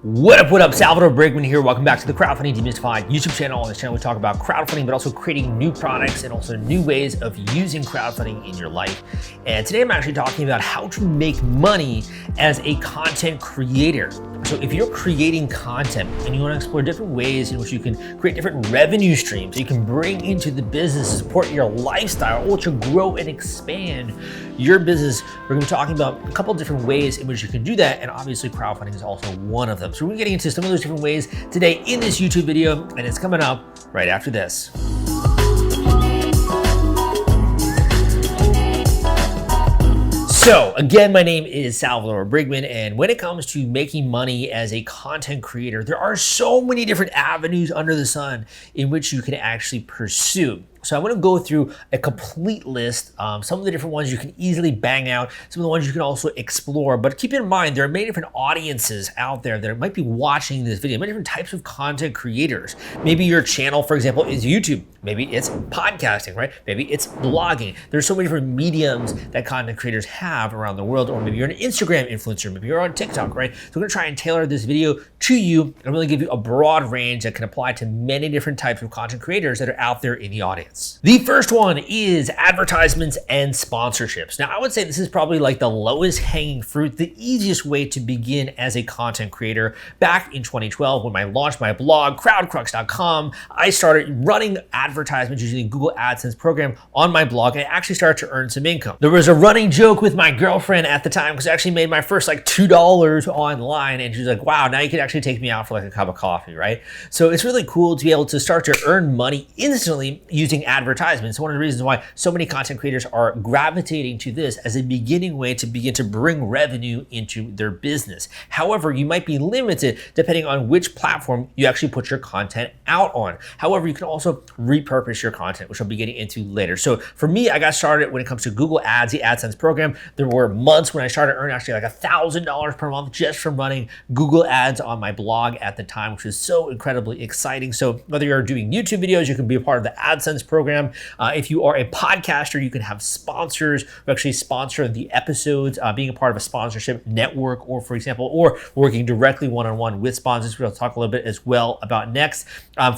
What up? Salvador Briggman here. Welcome back to the Crowdfunding Demystified YouTube channel. On this channel, we talk about crowdfunding, but also creating new products and also new ways of using crowdfunding in your life. And today I'm actually talking about how to make money as a content creator. So if you're creating content and you want to explore different ways in which you can create different revenue streams that you can bring into the business to support your lifestyle or to grow and expand your business, we're going to be talking about a couple different ways in which you can do that. And obviously crowdfunding is also one of them. So we're getting into some of those different ways today in this YouTube video, and it's coming up right after this. So again, my name is Salvador Briggman, and when it comes to making money as a content creator, there are so many different avenues under the sun in which you can actually pursue. So I'm going to go through a complete list, some of the different ones you can easily bang out, some of the ones you can also explore. But keep in mind, there are many different audiences out there that might be watching this video, many different types of content creators. Maybe your channel, for example, is YouTube. Maybe it's podcasting, right? Maybe it's blogging. There's so many different mediums that content creators have around the world, or maybe you're an Instagram influencer, maybe you're on TikTok, right? So I'm going to try and tailor this video to you and really give you a broad range that can apply to many different types of content creators that are out there in the audience. The first one is advertisements and sponsorships. Now, I would say this is probably like the lowest hanging fruit, the easiest way to begin as a content creator. Back in 2012, when I launched my blog, crowdcrux.com, I started running advertisements using the Google AdSense program on my blog, and I actually started to earn some income. There was a running joke with my girlfriend at the time, because I actually made my first like $2 online, and she was like, wow, now you can actually take me out for like a cup of coffee, right? So it's really cool to be able to start to earn money instantly using advertisements. One of the reasons why so many content creators are gravitating to this as a beginning way to begin to bring revenue into their business. However, you might be limited depending on which platform you actually put your content out on. However, you can also repurpose your content, which I'll be getting into later. So for me, I got started when it comes to Google Ads, the AdSense program. There were months when I started earning actually like $1,000 per month just from running Google Ads on my blog at the time, which was so incredibly exciting. So whether you're doing YouTube videos, you can be a part of the AdSense program. If you are a podcaster, you can have sponsors who actually sponsor the episodes, being a part of a sponsorship network, or for example, or working directly one-on-one with sponsors, which I'll talk a little bit as well about next.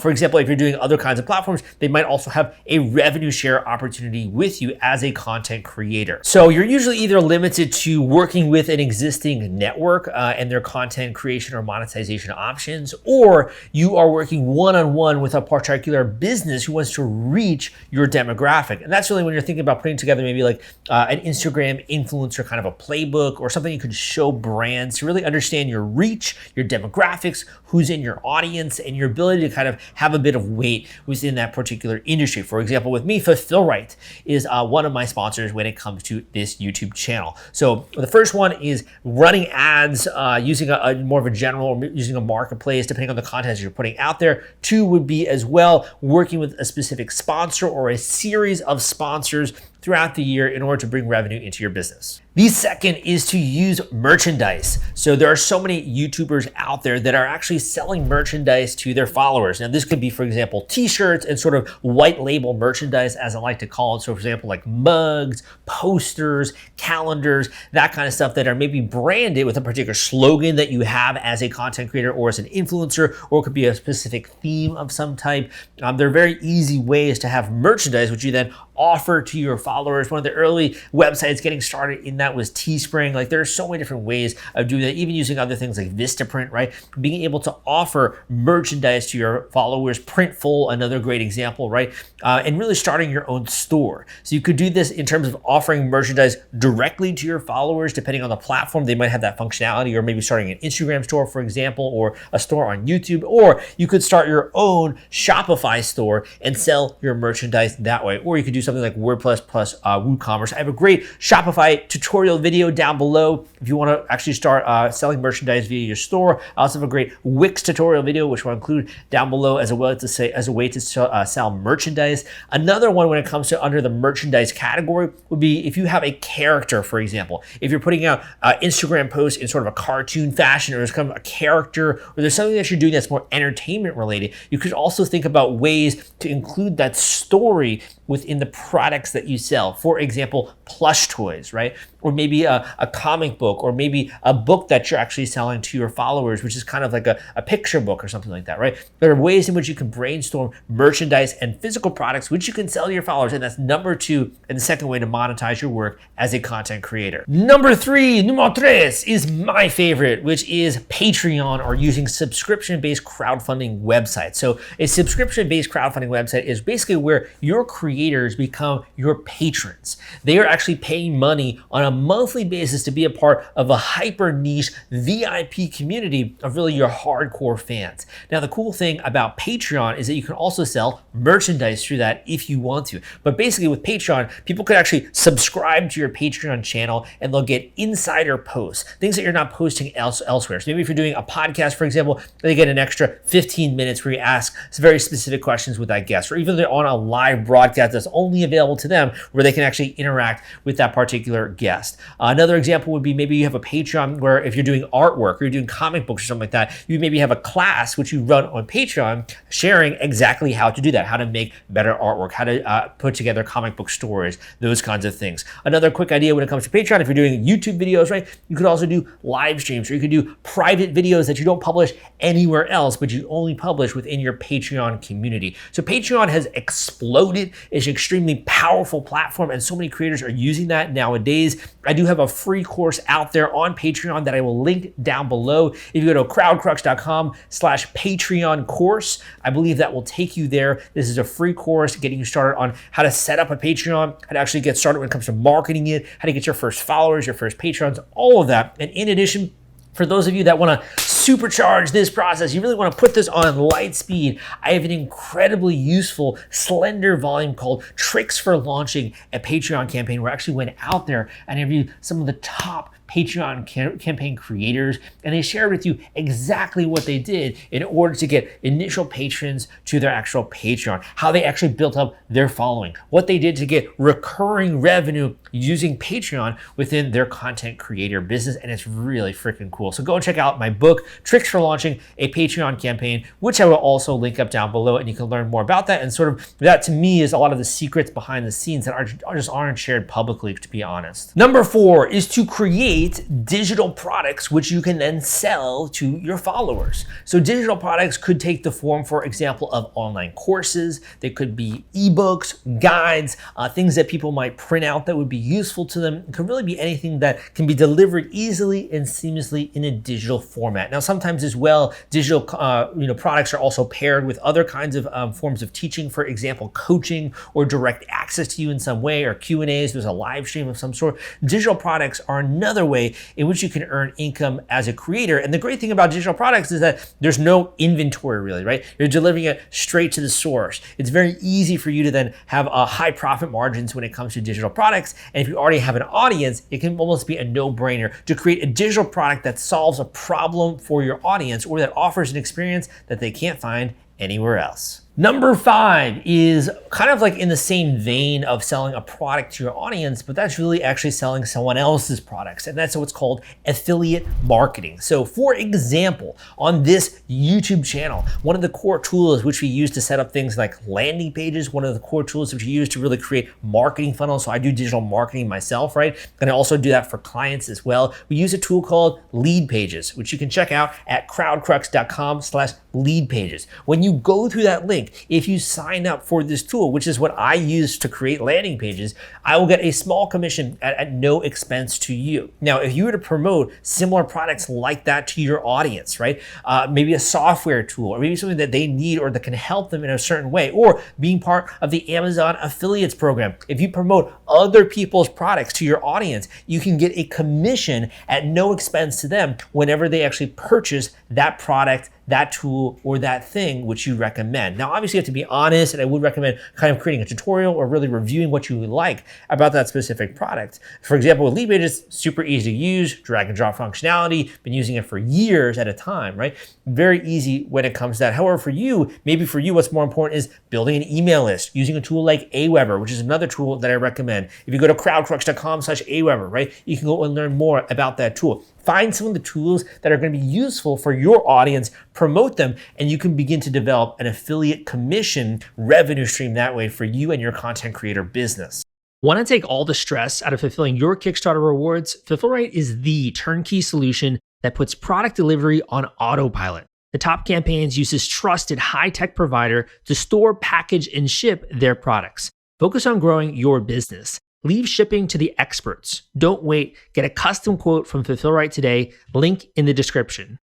For example, if you're doing other kinds of platforms, they might also have a revenue share opportunity with you as a content creator. So you're usually either limited to working with an existing network and their content creation or monetization options, or you are working one-on-one with a particular business who wants to reach your demographic. And that's really when you're thinking about putting together maybe like an Instagram influencer kind of a playbook, or something you could show brands to really understand your reach, your demographics, who's in your audience, and your ability to kind of have a bit of weight within that particular industry. For example, with me, Fulfill Right is one of my sponsors when it comes to this YouTube channel. So the first one is running ads using a more of a general, or using a marketplace, depending on the content you're putting out there. Two would be as well working with a specific sponsor or a series of sponsors throughout the year in order to bring revenue into your business. The second is to use merchandise. So there are so many YouTubers out there that are actually selling merchandise to their followers. Now this could be, for example, t-shirts and sort of white label merchandise, as I like to call it. So for example, like mugs, posters, calendars, that kind of stuff that are maybe branded with a particular slogan that you have as a content creator or as an influencer, or it could be a specific theme of some type. They're very easy ways to have merchandise, which you then offer to your followers. One of the early websites getting started in that was Teespring. Like there are so many different ways of doing that, even using other things like Vistaprint, right? Being able to offer merchandise to your followers, Printful, another great example, right? And really starting your own store. So you could do this in terms of offering merchandise directly to your followers, depending on the platform. They might have that functionality, or maybe starting an Instagram store, for example, or a store on YouTube, or you could start your own Shopify store and sell your merchandise that way. Or you could do something like WordPress plus WooCommerce. I have a great Shopify tutorial video down below if you want to actually start selling merchandise via your store. I also have a great Wix tutorial video, which will include down below as a way to sell merchandise. Another one when it comes to under the merchandise category would be if you have a character, for example. If you're putting out Instagram posts in sort of a cartoon fashion, or there's kind of a character, or there's something that you're doing that's more entertainment related, you could also think about ways to include that story within the products that you sell. For example, plush toys, right? Or maybe a comic book, or maybe a book that you're actually selling to your followers, which is kind of like a picture book or something like that, right? There are ways in which you can brainstorm merchandise and physical products which you can sell to your followers. And that's number 2 and the second way to monetize your work as a content creator. Number 3, numero tres, is my favorite, which is Patreon, or using subscription-based crowdfunding websites. So a subscription-based crowdfunding website is basically where your creators become your patrons. They are actually paying money on a monthly basis to be a part of a hyper niche VIP community of really your hardcore fans. Now, the cool thing about Patreon is that you can also sell merchandise through that if you want to. But basically with Patreon, people could actually subscribe to your Patreon channel and they'll get insider posts, things that you're not posting elsewhere. So maybe if you're doing a podcast, for example, they get an extra 15 minutes where you ask very specific questions with that guest, or even they're on a live broadcast that's only available to them where they can actually interact with that particular guest. Another example would be maybe you have a Patreon where if you're doing artwork or you're doing comic books or something like that, you maybe have a class which you run on Patreon sharing exactly how to do that, how to make better artwork, how to put together comic book stories, those kinds of things. Another quick idea when it comes to Patreon, if you're doing YouTube videos, right, you could also do live streams, or you could do private videos that you don't publish anywhere else, but you only publish within your Patreon community. So Patreon has exploded. It's an extremely powerful platform, and so many creators are using that nowadays. I do have a free course out there on Patreon that I will link down below. If you go to crowdcrux.com/Patreon course, I believe that will take you there. This is a free course getting you started on how to set up a Patreon, how to actually get started when it comes to marketing it, how to get your first followers, your first patrons, all of that. And in addition, for those of you that want to supercharge this process, you really want to put this on light speed, I have an incredibly useful, slender volume called Tricks for Launching a Patreon Campaign, where I actually went out there and interviewed some of the top Patreon campaign creators, and they shared with you exactly what they did in order to get initial patrons to their actual Patreon, how they actually built up their following, what they did to get recurring revenue using Patreon within their content creator business, and it's really freaking cool. So go and check out my book, Tricks for Launching a Patreon Campaign, which I will also link up down below, and you can learn more about that. And sort of that, to me, is a lot of the secrets behind the scenes that just aren't shared publicly, to be honest. Number 4 is to create digital products which you can then sell to your followers. So digital products could take the form, for example, of online courses. They could be ebooks, guides, things that people might print out that would be useful to them. It could really be anything that can be delivered easily and seamlessly in a digital format. Now, sometimes as well, digital products are also paired with other kinds of forms of teaching, for example, coaching or direct access to you in some way, or Q&As. There's a live stream of some sort. Digital products are another way in which you can earn income as a creator. And the great thing about digital products is that there's no inventory really, right? You're delivering it straight to the source. It's very easy for you to then have high profit margins when it comes to digital products. And if you already have an audience, it can almost be a no-brainer to create a digital product that solves a problem for your audience, or that offers an experience that they can't find anywhere else. Number 5 is kind of like in the same vein of selling a product to your audience, but that's really actually selling someone else's products. And that's what's called affiliate marketing. So for example, on this YouTube channel, one of the core tools which we use to set up things like landing pages, one of the core tools which we use to really create marketing funnels. So I do digital marketing myself, right? And I also do that for clients as well. We use a tool called lead pages, which you can check out at crowdcrux.com/lead pages. When you go through that link, if you sign up for this tool, which is what I use to create landing pages, I will get a small commission at no expense to you. Now, if you were to promote similar products like that to your audience, right? Maybe a software tool, or maybe something that they need or that can help them in a certain way, or being part of the Amazon affiliates program. If you promote other people's products to your audience, you can get a commission at no expense to them whenever they actually purchase that product, that tool, or that thing which you recommend. Now, obviously you have to be honest, and I would recommend kind of creating a tutorial or really reviewing what you like about that specific product. For example, with lead pages, super easy to use, drag and drop functionality, been using it for years at a time, right? Very easy when it comes to that. However, for you, maybe for you, what's more important is building an email list, using a tool like Aweber, which is another tool that I recommend. If you go to crowdcrux.com/Aweber, right, you can go and learn more about that tool. find some of the tools that are going to be useful for your audience, promote them, and you can begin to develop an affiliate commission revenue stream that way for you and your content creator business. Want to take all the stress out of fulfilling your Kickstarter rewards? Fulfillment is the turnkey solution that puts product delivery on autopilot. The Top Campaigns uses trusted high-tech provider to store, package, and ship their products. Focus on growing your business. Leave shipping to the experts. Don't wait. Get a custom quote from Fulfillment today. Link in the description.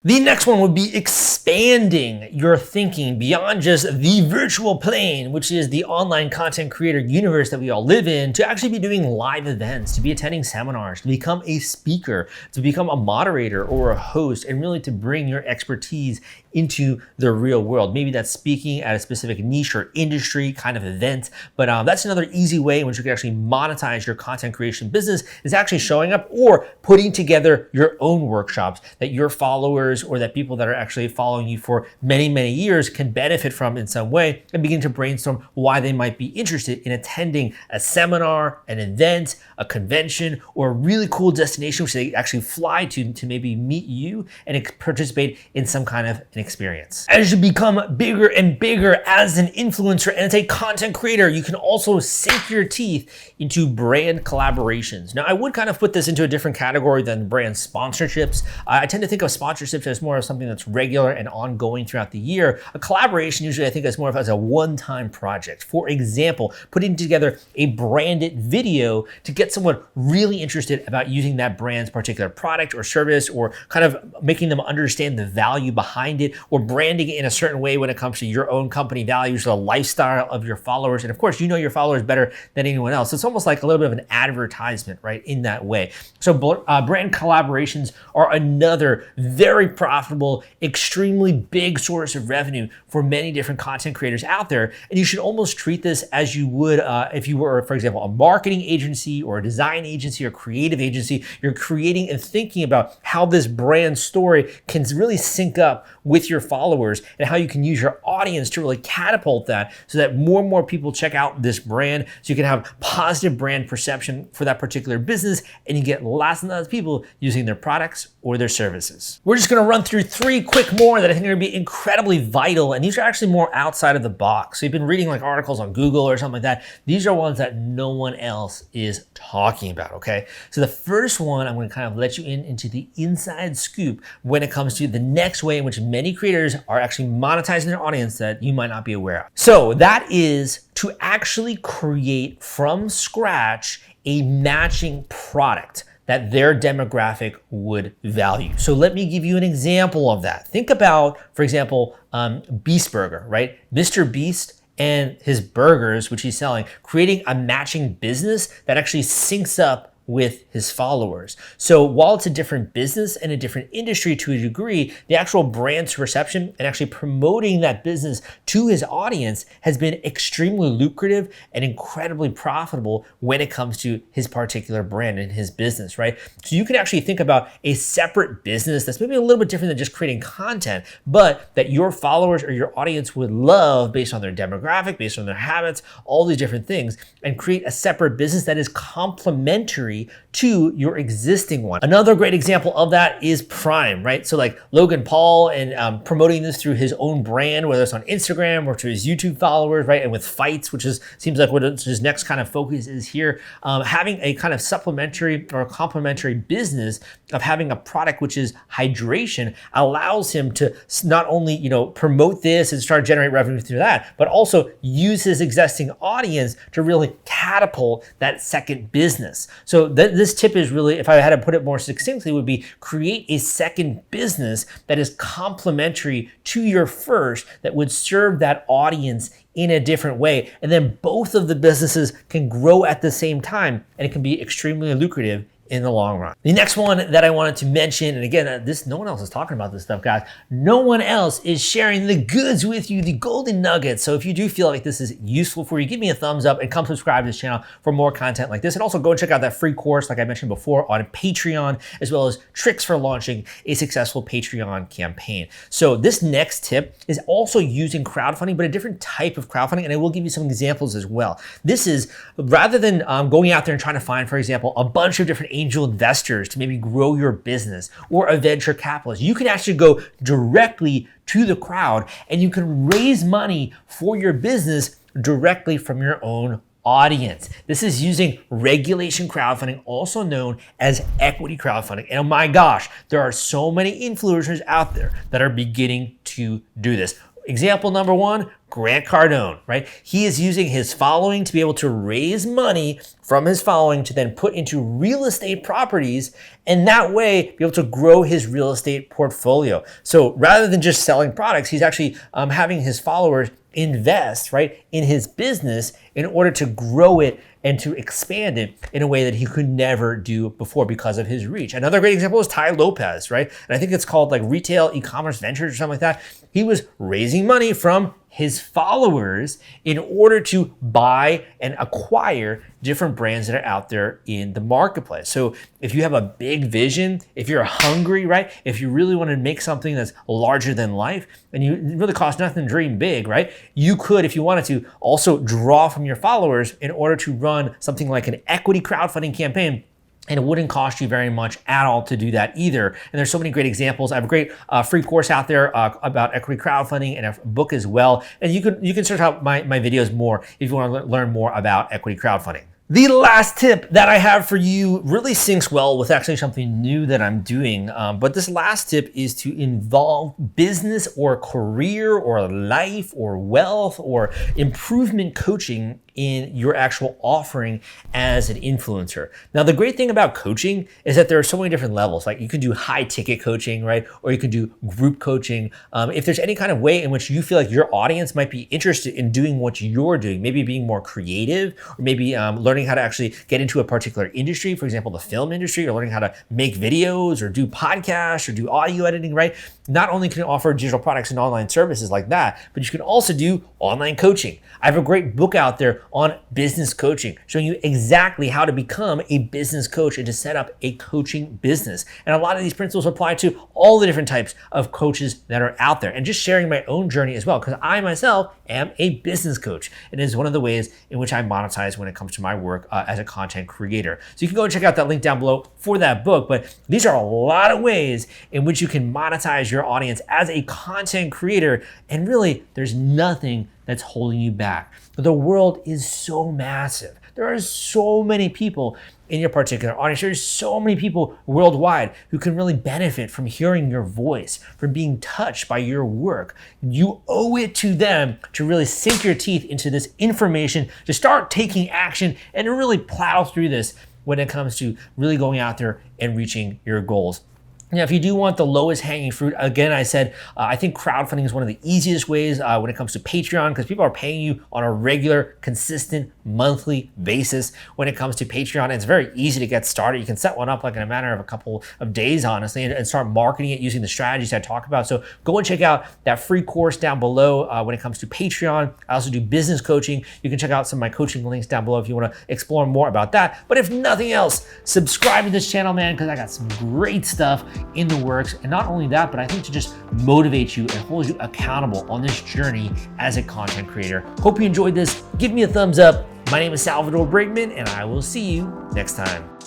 The next one would be expanding your thinking beyond just the virtual plane, which is the online content creator universe that we all live in, to actually be doing live events, to be attending seminars, to become a speaker, to become a moderator or a host, and really to bring your expertise into the real world. Maybe that's speaking at a specific niche or industry kind of event, but that's another easy way in which you can actually monetize your content creation business, is actually showing up or putting together your own workshops that your followers or that people that are actually following you for many, many years can benefit from in some way, and begin to brainstorm why they might be interested in attending a seminar, an event, a convention, or a really cool destination which they actually fly to maybe meet you and participate in some kind of an experience. As you become bigger and bigger as an influencer and as a content creator, you can also sink your teeth into brand collaborations. Now, I would kind of put this into a different category than brand sponsorships. I tend to think of sponsorships as more of something that's regular and ongoing throughout the year. A collaboration usually I think is more of as a one-time project. For example, putting together a branded video to get someone really interested about using that brand's particular product or service, or kind of making them understand the value behind it, or branding it in a certain way when it comes to your own company values, the lifestyle of your followers. And of course, you know your followers better than anyone else. It's almost like a little bit of an advertisement, right, in that way. So brand collaborations are another very profitable, extremely big source of revenue for many different content creators out there. And you should almost treat this as you would if you were, for example, a marketing agency or a design agency or creative agency. You're creating and thinking about how this brand story can really sync up with your followers and how you can use your audience to really catapult that so that more and more people check out this brand, so you can have positive brand perception for that particular business, and you get lots and lots of people using their products or their services. We're just going to run through 3 quick more that I think are going to be incredibly vital, and these are actually more outside of the box. So you've been reading like articles on Google or something like that. These are ones that no one else is talking about, okay? So the first one, I'm going to kind of let you into the inside scoop when it comes to the next way in which many creators are actually monetizing their audience that you might not be aware of. So that is to actually create from scratch a matching product that their demographic would value. So let me give you an example of that. Think about, for example, Beast Burger, right? Mr. Beast and his burgers, which he's selling, creating a matching business that actually syncs up with his followers. So while it's a different business and a different industry to a degree, the actual brand's perception and actually promoting that business to his audience has been extremely lucrative and incredibly profitable when it comes to his particular brand and his business, right? So you can actually think about a separate business that's maybe a little bit different than just creating content, but that your followers or your audience would love based on their demographic, based on their habits, all these different things, and create a separate business that is complementary to your existing one. Another great example of that is Prime, right? So like Logan Paul and promoting this through his own brand, whether it's on Instagram or to his YouTube followers, right? And with fights, which seems like what his next kind of focus is here, having a kind of supplementary or complementary business of having a product which is hydration allows him to not only, promote this and start generating revenue through that, but also use his existing audience to really catapult that second business. So this tip is really, if I had to put it more succinctly, would be create a second business that is complementary to your first, that would serve that audience in a different way. And then both of the businesses can grow at the same time, and it can be extremely lucrative in the long run. The next one that I wanted to mention, and again, no one else is talking about this stuff, guys. No one else is sharing the goods with you, the golden nuggets. So if you do feel like this is useful for you, give me a thumbs up and come subscribe to this channel for more content like this. And also go and check out that free course, like I mentioned before, on Patreon, as well as tricks for launching a successful Patreon campaign. So this next tip is also using crowdfunding, but a different type of crowdfunding, and I will give you some examples as well. This is, rather than going out there and trying to find, for example, a bunch of different angel investors to maybe grow your business, or a venture capitalist. You can actually go directly to the crowd and you can raise money for your business directly from your own audience. This is using regulation crowdfunding, also known as equity crowdfunding. And oh my gosh, there are so many influencers out there that are beginning to do this. Example number one, Grant Cardone, right? He is using his following to be able to raise money from his following to then put into real estate properties, and that way be able to grow his real estate portfolio. So rather than just selling products, he's actually having his followers invest, right, in his business in order to grow it and to expand it in a way that he could never do before because of his reach. Another great example is Tai Lopez, right? And I think it's called like Retail E-commerce Ventures or something like that. He was raising money from his followers in order to buy and acquire different brands that are out there in the marketplace. So if you have a big vision, if you're hungry, right? If you really want to make something that's larger than life, and it really costs nothing to dream big, right? You could, if you wanted to, also draw from your followers in order to run something like an equity crowdfunding campaign. And it wouldn't cost you very much at all to do that either. And there's so many great examples. I have a great free course out there about equity crowdfunding and a book as well. And you can search out my videos more if you want to learn more about equity crowdfunding. The last tip that I have for you really syncs well with actually something new that I'm doing. But this last tip is to involve business or career or life or wealth or improvement coaching in your actual offering as an influencer. Now, the great thing about coaching is that there are so many different levels. Like you can do high ticket coaching, right? Or you can do group coaching. If there's any kind of way in which you feel like your audience might be interested in doing what you're doing, maybe being more creative, or maybe learning how to actually get into a particular industry, for example, the film industry, or learning how to make videos or do podcasts or do audio editing, right? Not only can you offer digital products and online services like that, but you can also do online coaching. I have a great book out there on business coaching, showing you exactly how to become a business coach and to set up a coaching business. And a lot of these principles apply to all the different types of coaches that are out there, and just sharing my own journey as well, because I myself am a business coach. It is one of the ways in which I monetize when it comes to my work as a content creator. So you can go and check out that link down below for that book, but these are a lot of ways in which you can monetize your audience as a content creator, and really there's nothing that's holding you back. The world is so massive. There are so many people in your particular audience. There's so many people worldwide who can really benefit from hearing your voice, from being touched by your work. You owe it to them to really sink your teeth into this information, to start taking action, and to really plow through this when it comes to really going out there and reaching your goals. Now, if you do want the lowest hanging fruit, again, I said, I think crowdfunding is one of the easiest ways when it comes to Patreon, because people are paying you on a regular, consistent, monthly basis. When it comes to Patreon, it's very easy to get started. You can set one up like in a matter of a couple of days, honestly, and start marketing it using the strategies I talk about. So go and check out that free course down below when it comes to Patreon. I also do business coaching. You can check out some of my coaching links down below if you want to explore more about that. But if nothing else, subscribe to this channel, man, because I got some great stuff in the works. And not only that, but I think to just motivate you and hold you accountable on this journey as a content creator. Hope you enjoyed this. Give me a thumbs up. My name is Salvador Briggman, and I will see you next time.